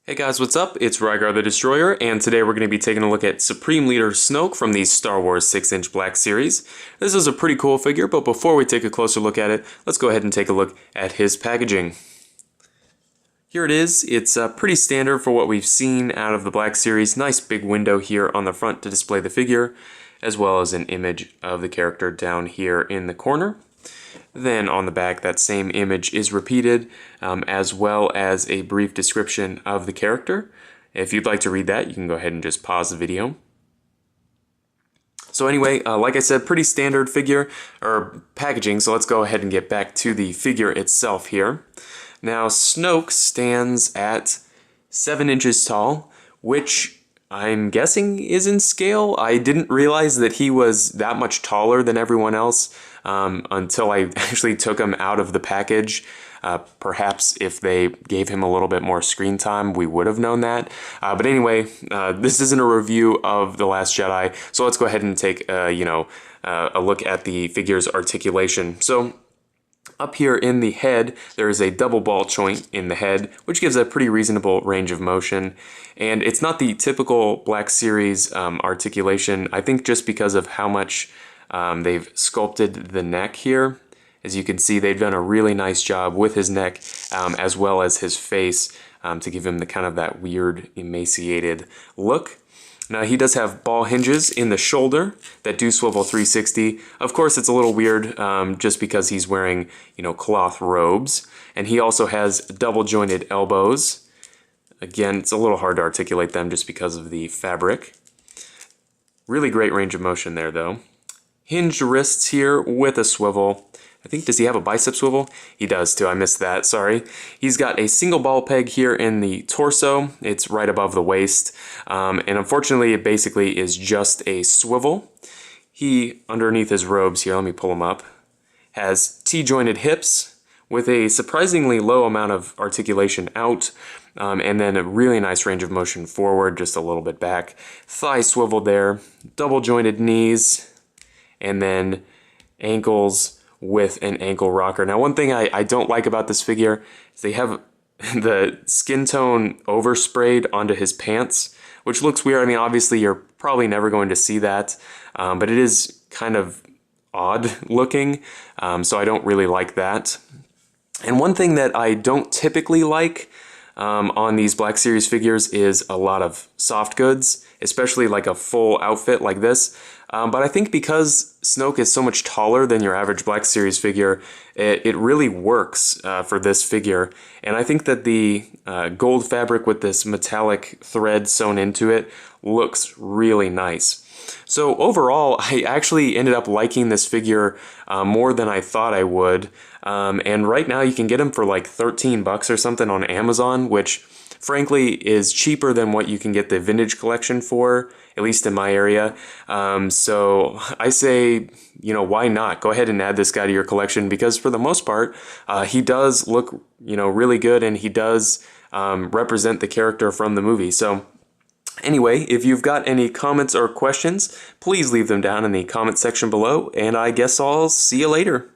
Hey guys, what's up? It's Rygar the Destroyer, and today we're going to be taking a look at Supreme Leader Snoke from the Star Wars 6-inch Black Series. This is a pretty cool figure, but before we take a closer look at it, let's go ahead and take a look at his packaging. Here it is. It's pretty standard for what we've seen out of the Black Series. Nice big window here on the front to display the figure, as well as an image of the character down here in the corner. Then on the back, that same image is repeated, as well as a brief description of the character. If you'd like to read that, you can go ahead and just pause the video. So anyway, like I said, pretty standard figure or packaging, so let's go ahead and get back to the figure itself here. Now, Snoke stands at 7 inches tall, which I'm guessing is in scale. I didn't realize that he was that much taller than everyone else until I actually took him out of the package. Perhaps if they gave him a little bit more screen time, we would have known that. But anyway, this isn't a review of The Last Jedi, so let's go ahead and take a look at the figure's articulation. So up here in the head, there is a double ball joint in the head, which gives a pretty reasonable range of motion. And it's not the typical Black Series articulation, I think just because of how much they've sculpted the neck here. As you can see, they've done a really nice job with his neck as well as his face to give him the kind of that weird emaciated look. Now he does have ball hinges in the shoulder that do swivel 360. Of course, it's a little weird just because he's wearing, cloth robes. And he also has double jointed elbows. Again, it's a little hard to articulate them just because of the fabric. Really great range of motion there though. Hinged wrists here with a swivel. I think, does he have a bicep swivel? He does too, I missed that, sorry. He's got a single ball peg here in the torso. It's right above the waist. And unfortunately, it basically is just a swivel. He, underneath his robes here, let me pull him up, has T-jointed hips with a surprisingly low amount of articulation out, and then a really nice range of motion forward, just a little bit back. Thigh swivel there, double jointed knees, and then ankles with an ankle rocker. Now, one thing I don't like about this figure is they have the skin tone oversprayed onto his pants, which looks weird. I mean, obviously, you're probably never going to see that, but it is kind of odd looking, so I don't really like that. And one thing that I don't typically like on these Black Series figures is a lot of soft goods, especially like a full outfit like this. But I think because Snoke is so much taller than your average Black Series figure, it really works for this figure. And I think that the gold fabric with this metallic thread sewn into it looks really nice. So overall, I actually ended up liking this figure more than I thought I would. And right now you can get him for like 13 bucks or something on Amazon, which frankly is cheaper than what you can get the vintage collection for, at least in my area. So I say, why not? Go ahead and add this guy to your collection because for the most part, he does look, really good and he does represent the character from the movie. So anyway, if you've got any comments or questions, please leave them down in the comment section below, and I guess I'll see you later.